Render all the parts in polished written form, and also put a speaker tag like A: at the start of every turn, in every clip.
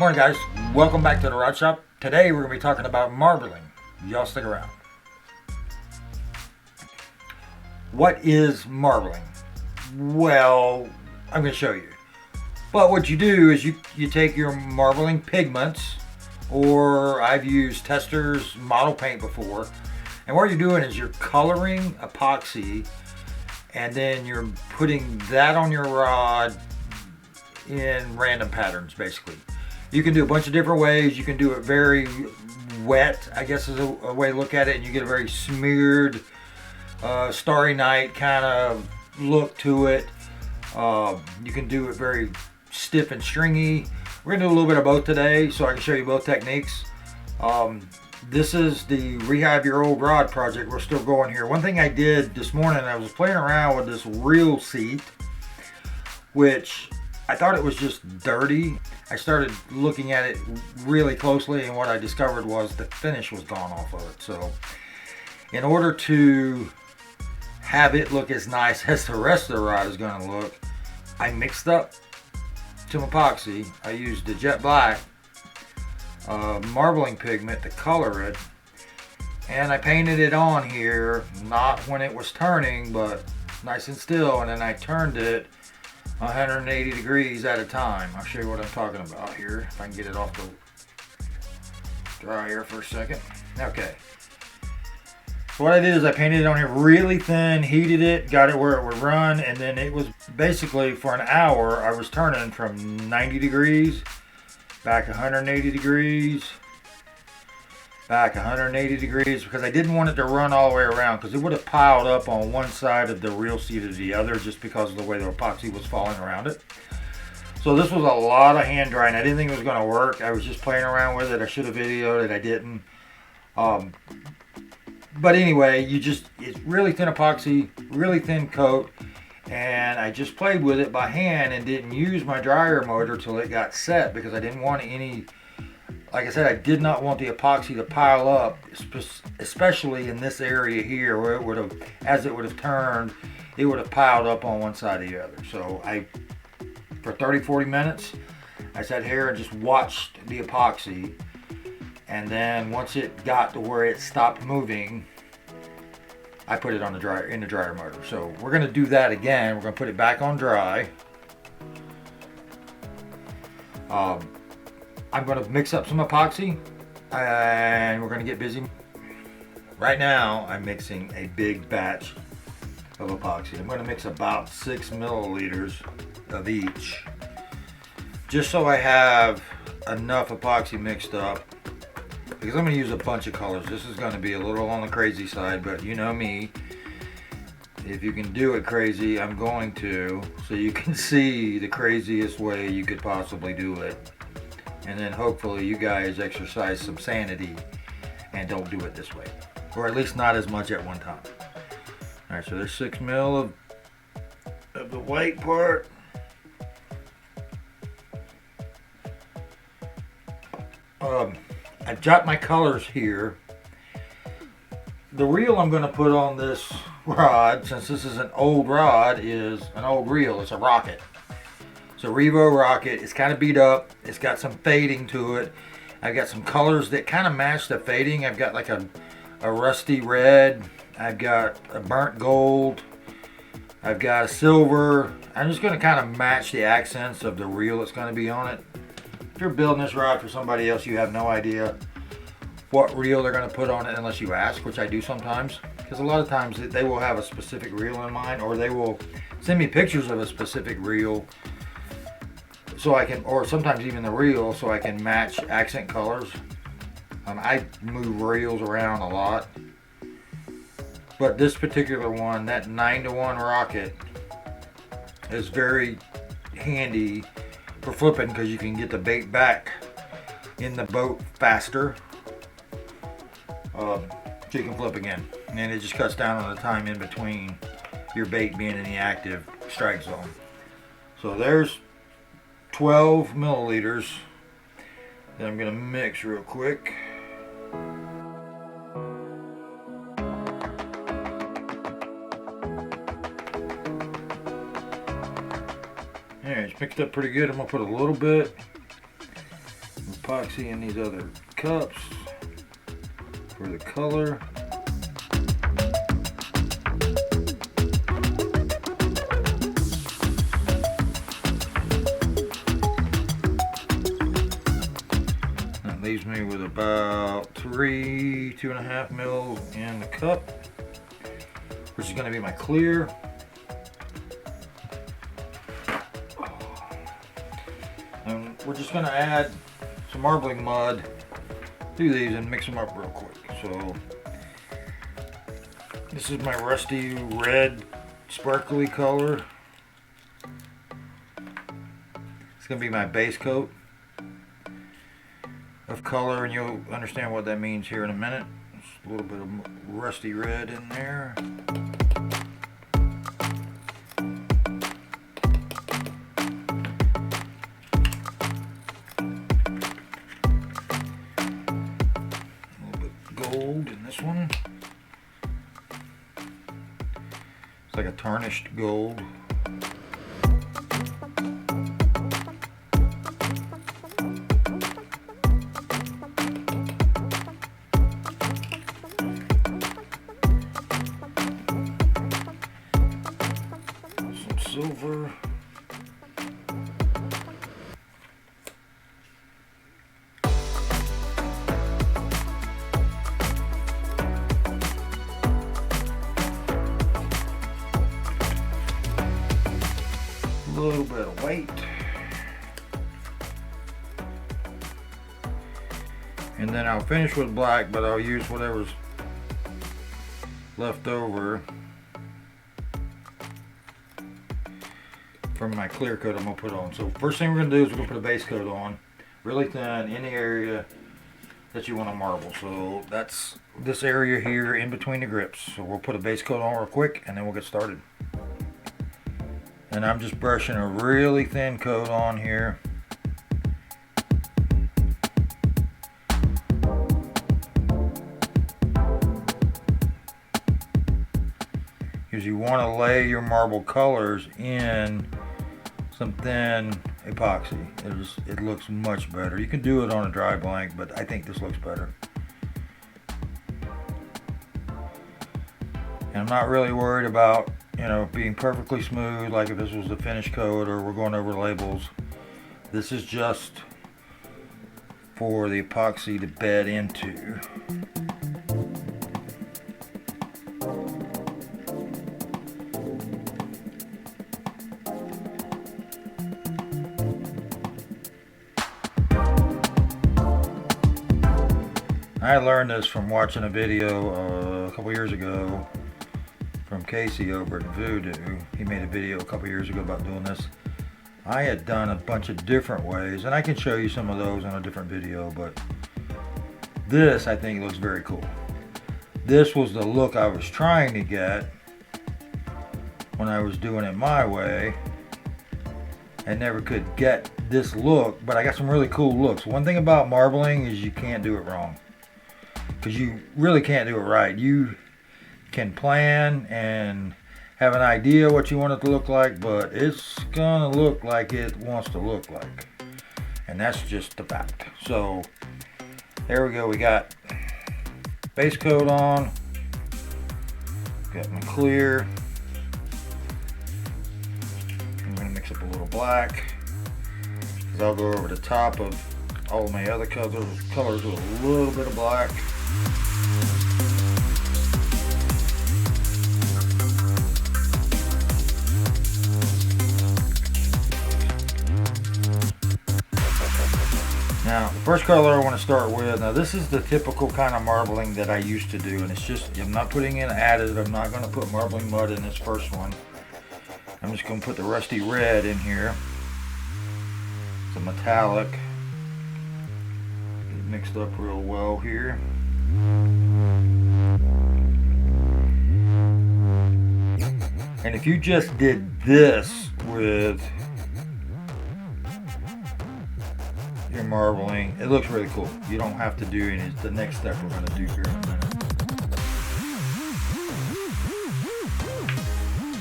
A: Morning guys, welcome back to the Rod Shop. Today we're going to be talking about marbling. Y'all stick around. What is marbling? Well, I'm going to show you. But what you do is you take your marbling pigments, or I've used Tester's model paint before, and what you're doing is you're coloring epoxy and then you're putting that on your rod in random patterns basically. You can do a bunch of different ways. You can do it very wet, I guess is a way to look at it, and you get a very smeared, starry night kind of look to it. You can do it very stiff and stringy. We're gonna do a little bit of both today, so I can show you both techniques. This is the Rehab Your Old Rod project. We're still going here. One thing I did this morning, I was playing around with this reel seat, which I thought it was just dirty. I started looking at it really closely, and what I discovered was the finish was gone off of it. So in order to have it look as nice as the rest of the rod is going to look, I mixed up some epoxy. I used the jet black marbling pigment to color it, and I painted it on here, not when it was turning, but nice and still, and then I turned it 180 degrees at a time. I'll show you what I'm talking about here, if I can get it off the dryer for a second. Okay. So what I did is I painted it on here really thin, heated it, got it where it would run, and then it was basically for an hour I was turning from 90 degrees, back 180 degrees, back 180 degrees, because I didn't want it to run all the way around, because it would have piled up on one side of the reel seat or the other just because of the way the epoxy was falling around it. So this was a lot of hand drying. I didn't think it was going to work. I was just playing around with it. I should have videoed it. I didn't. But anyway, it's really thin epoxy, really thin coat, and I just played with it by hand and didn't use my dryer motor till it got set, because I didn't want any, like I said, I did not want the epoxy to pile up, especially in this area here where it would have, as it would have turned, it would have piled up on one side or the other. So for 30-40 minutes, I sat here and just watched the epoxy, and then once it got to where it stopped moving, I put it on the dryer, in the dryer motor. So we're going to do that again. We're going to put it back on dry. I'm going to mix up some epoxy, and we're going to get busy. Right now, I'm mixing a big batch of epoxy. I'm going to mix about 6 milliliters of each, just so I have enough epoxy mixed up, because I'm going to use a bunch of colors. This is going to be a little on the crazy side, but you know me. If you can do it crazy, I'm going to, so you can see the craziest way you could possibly do it. And then hopefully you guys exercise some sanity and don't do it this way, or at least not as much at one time. All right, so there's 6 mil of the white part. I've got my colors here. The reel I'm going to put on this rod, since this is an old rod, is an old reel. It's a Rocket. It's a Revo Rocket. It's kind of beat up. It's got some fading to it. I've got some colors that kind of match the fading. I've got like a rusty red. I've got a burnt gold. I've got a silver. I'm just going to kind of match the accents of the reel that's going to be on it. If you're building this rod for somebody else, you have no idea what reel they're going to put on it unless you ask, which I do sometimes, because a lot of times they will have a specific reel in mind, or they will send me pictures of a specific reel so I can, or sometimes even the reel, so I can match accent colors. I move reels around a lot, but this particular one, that 9-to-1 Rocket, is very handy for flipping, because you can get the bait back in the boat faster, so you can flip again, and it just cuts down on the time in between your bait being in the active strike zone. So there's 12 milliliters that I'm going to mix real quick. Alright, it's mixed up pretty good. I'm going to put a little bit epoxy in these other cups for the color. That leaves me with about 2.5 mils in the cup, which is going to be my clear. And we're just going to add some marbling mud to these and mix them up real quick. So this is my rusty red sparkly color. It's going to be my base coat of color, and you'll understand what that means here in a minute. Just a little bit of rusty red in there. Gold in this one. It's like a tarnished gold. Some silver. A little bit of white, and then I'll finish with black, but I'll use whatever's left over from my clear coat I'm going to put on. So first thing we're going to do is we're going to put a base coat on really thin in the area that you want to marble. So that's this area here in between the grips. So we'll put a base coat on real quick and then we'll get started. And I'm just brushing a really thin coat on here. Because you want to lay your marble colors in some thin epoxy. It looks much better. You can do it on a dry blank, but I think this looks better. And I'm not really worried about, you know, being perfectly smooth like if this was the finish coat or we're going over labels. This is just for the epoxy to bed into. I learned this from watching a video a couple years ago from Casey over at Voodoo. He made a video a couple years ago about doing this. I had done a bunch of different ways, and I can show you some of those on a different video, but this I think looks very cool. This was the look I was trying to get when I was doing it my way. I never could get this look, but I got some really cool looks. One thing about marbling is you can't do it wrong, because you really can't do it right. You can plan and have an idea what you want it to look like, but it's gonna look like it wants to look like, and that's just the fact. So there we go. We got base coat on, got my clear. I'm gonna mix up a little black, because I'll go over the top of all of my other colors with a little bit of black. Now, the first color I want to start with, now this is the typical kind of marbling that I used to do, and it's just, I'm not putting in additive. I'm not going to put marbling mud in this first one. I'm just going to put the rusty red in here. It's a metallic. Get it mixed up real well here. And if you just did this with your marbling, it looks really cool. You don't have to do any. It's the next step we're going to do here in a minute.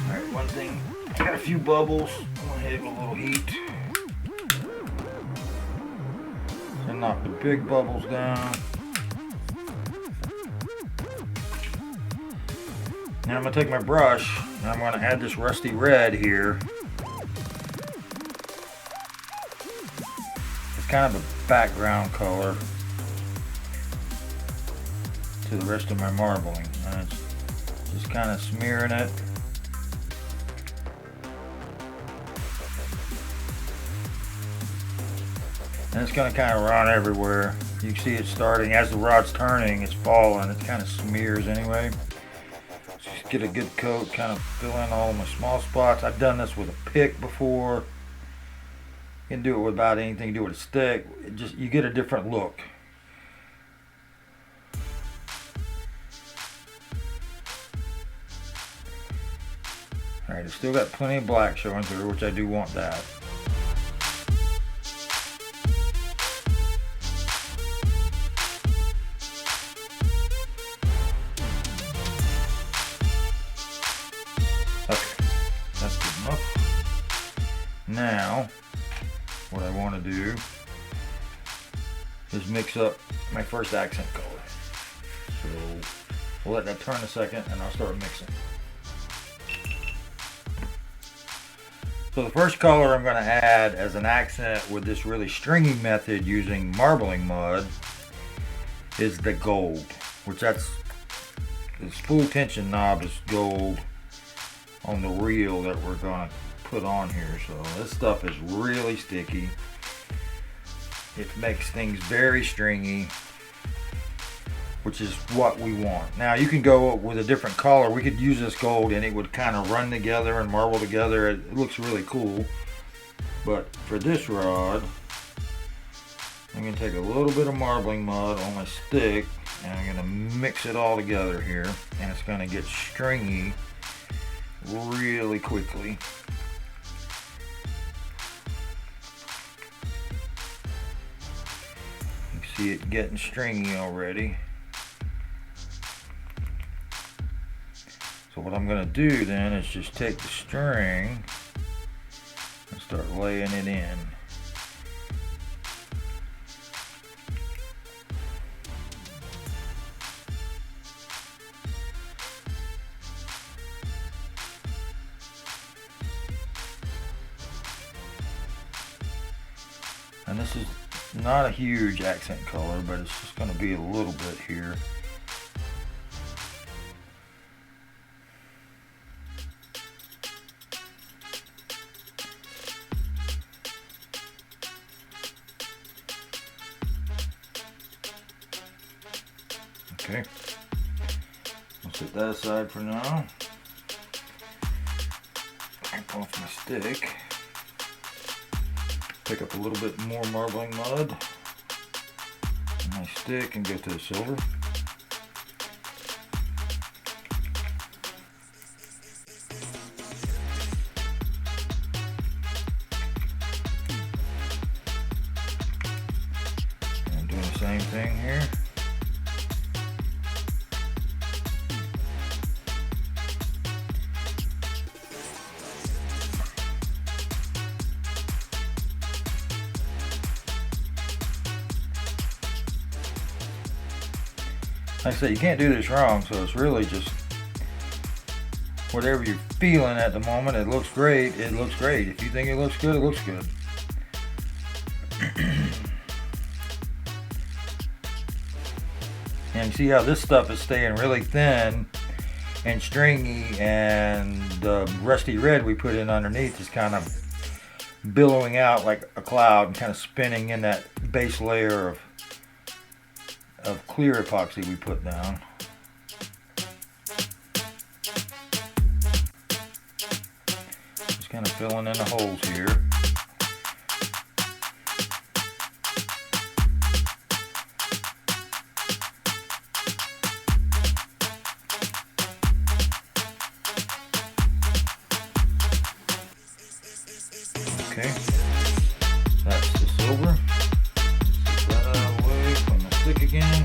A: Alright, one thing, I got a few bubbles. I'm going to hit with a little heat. So knock the big bubbles down. Now I'm going to take my brush and I'm going to add this rusty red here. It's kind of a background color to the rest of my marbling. And it's just kind of smearing it. And it's going to kind of run everywhere. You can see it starting as the rod's turning, it's falling. It kind of smears anyway. Just get a good coat, kind of fill in all my small spots. I've done this with a pick before. You can do it without anything, you do it with a stick. You get a different look. Alright, it's still got plenty of black showing through, which I do want that. Now, what I want to do is mix up my first accent color. So we'll let that turn a second and I'll start mixing. So the first color I'm going to add as an accent with this really stringy method using marbling mud is the gold, which the spool tension knob is gold on the reel that we're going to put on here. So this stuff is really sticky. It makes things very stringy, which is what we want. Now you can go with a different color. We could use this gold and it would kind of run together and marble together. It looks really cool. But for this rod, I'm going to take a little bit of marbling mud on my stick and I'm going to mix it all together here, and it's going to get stringy really quickly. See it getting stringy already. So what I'm going to do then is just take the string and start laying it in. And this is not a huge accent color, but it's just going to be a little bit here. Okay, I'll set that aside for now. Wipe off my stick. Pick up a little bit more marbling mud on my stick and go to the silver. And doing the same thing here. Like I said, you can't do this wrong, so it's really just whatever you're feeling at the moment. It looks great, it looks great. If you think it looks good, it looks good. And you see how this stuff is staying really thin and stringy, and the rusty red we put in underneath is kind of billowing out like a cloud and kind of spinning in that base layer of clear epoxy we put down. Just kind of filling in the holes here. Okay, that's the silver. Again.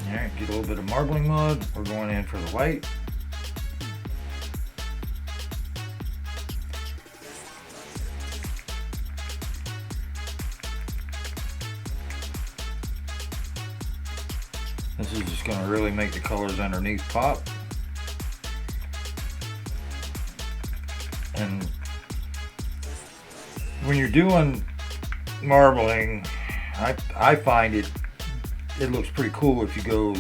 A: Alright, get a little bit of marbling mud. We're going in for the white. This is just going to really make the colors underneath pop. And when you're doing marbling, I find it looks pretty cool if you go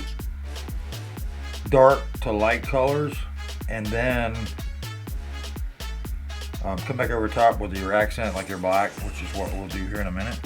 A: dark to light colors and then come back over top with your accent like your black, which is what we'll do here in a minute.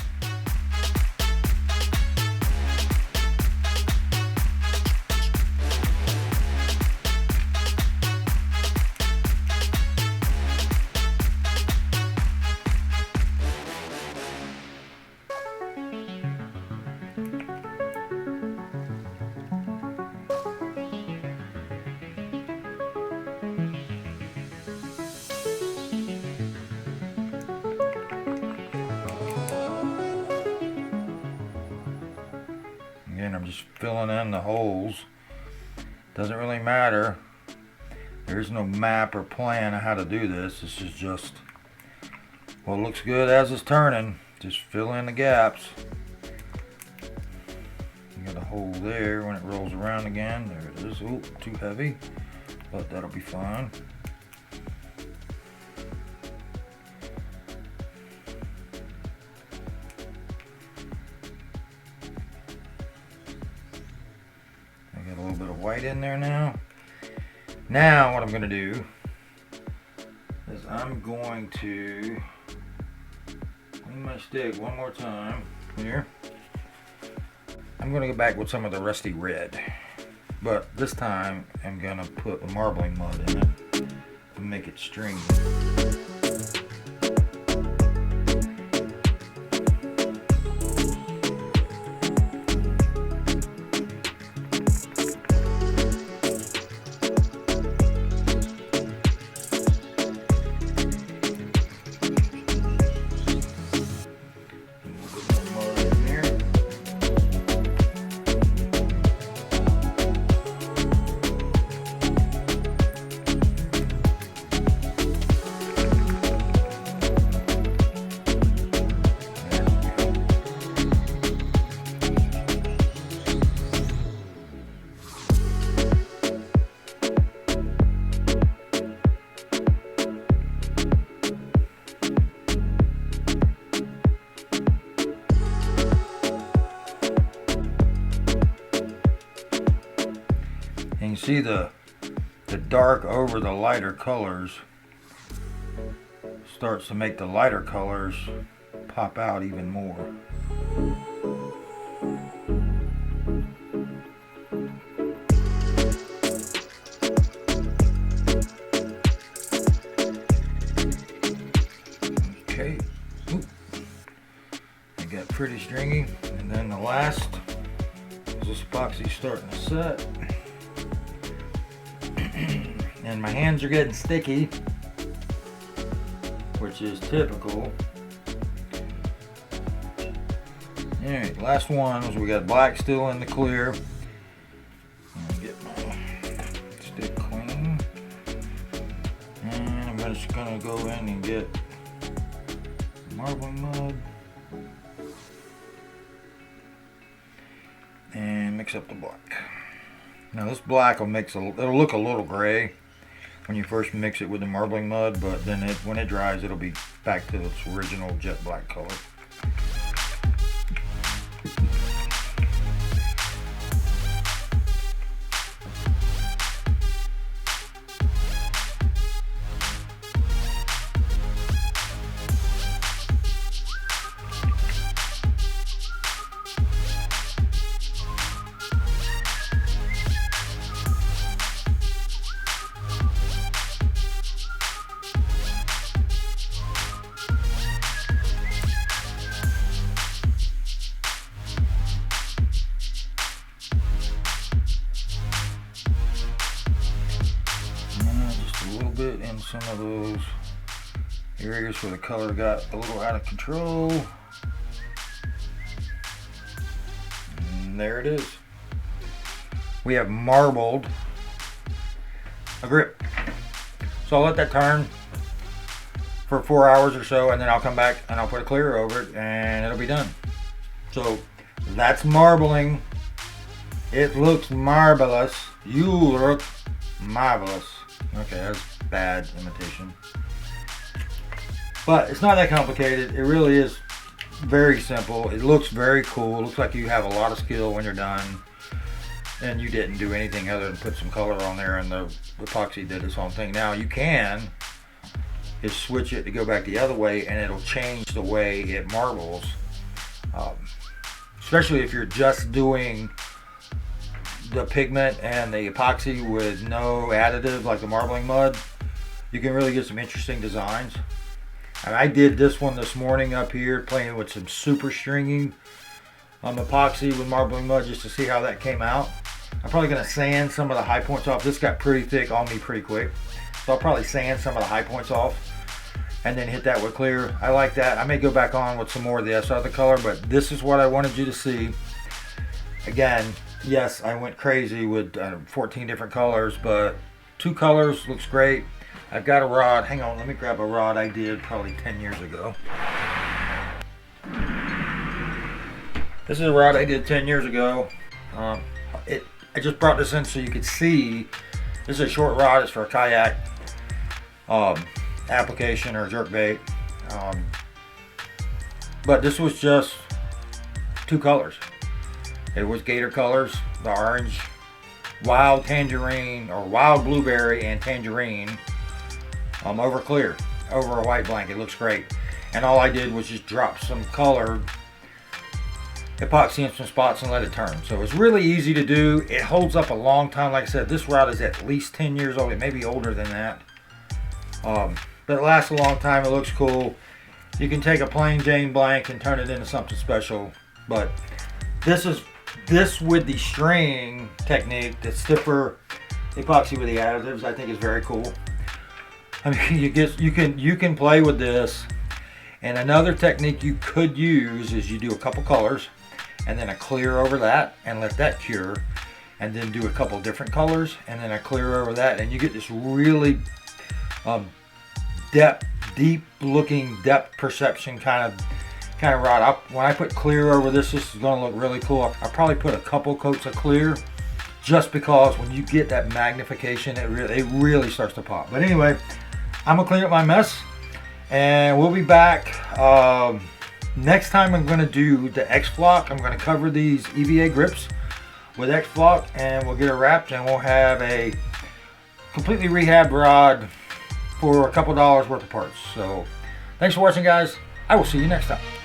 A: Again, I'm just filling in the holes. Doesn't really matter. There's no map or plan of how to do this. This is just what looks good as it's turning. Just fill in the gaps. You got a hole there when it rolls around again. There it is. Ooh, too heavy, but that'll be fine. Got a little bit of white in there now. Now what I'm going to do is I'm going to clean my stick one more time here. I'm going to go back with some of the rusty red, but this time I'm going to put the marbling mud in it to make it stringy. And you see the dark over the lighter colors starts to make the lighter colors pop out even more. Okay, oop. It got pretty stringy, and then the last is this epoxy starting to set. And my hands are getting sticky, which is typical. Alright, last one. We got black still in the clear. Get my stick clean. And I'm just going to go in and get marbling mud. And mix up the black. Now this black will it'll look a little gray when you first mix it with the marbling mud, but then when it dries, it'll be back to its original jet black color. Bit in some of those areas where the color got a little out of control. And there it is. We have marbled a grip. So I'll let that turn for 4 hours or so, and then I'll come back and I'll put a clear over it and it'll be done. So that's marbling It looks marvelous. You look marvelous. Okay, that's bad imitation. But it's not that complicated. It really is very simple. It looks very cool. It looks like you have a lot of skill when you're done. And you didn't do anything other than put some color on there, and the epoxy did its own thing. Now you can is switch it to go back the other way, and it'll change the way it marbles. Especially if you're just doing the pigment and the epoxy with no additive like the marbling mud, you can really get some interesting designs. And I did this one this morning up here, playing with some super stringing epoxy with marbling mud just to see how that came out. I'm probably going to sand some of the high points off. This got pretty thick on me pretty quick, so I'll probably sand some of the high points off and then hit that with clear. I like that. I may go back on with some more of this other color, but this is what I wanted you to see. Again, yes, I went crazy with 14 different colors, but 2 colors looks great. I've got a rod. Hang on, let me grab a rod I did probably 10 years ago. This is a rod I did 10 years ago. I just brought this in so you could see. This is a short rod. It's for a kayak application or jerkbait. But this was just 2 colors. It was gator colors, the orange, wild tangerine or wild blueberry and tangerine over clear, over a white blanket. It looks great. And all I did was just drop some colored epoxy in some spots and let it turn. So it's really easy to do. It holds up a long time. Like I said, this rod is at least 10 years old. It may be older than that. But it lasts a long time. It looks cool. You can take a plain Jane blank and turn it into something special. But this with the string technique, the stiffer epoxy with the additives, I think is very cool. I mean, you can play with this. And another technique you could use is you do a couple colors and then a clear over that and let that cure, and then do a couple different colors and then a clear over that, and you get this really deep looking depth perception kind of rod. When I put clear over this, this is going to look really cool. I'll probably put a couple coats of clear, just because when you get that magnification, it really starts to pop. But anyway, I'm gonna clean up my mess, and we'll be back. Next time I'm going to do the X-Flock. I'm going to cover these EVA grips with X-Flock, and we'll get it wrapped, and we'll have a completely rehabbed rod for a couple dollars worth of parts. So thanks for watching, guys. I will see you next time.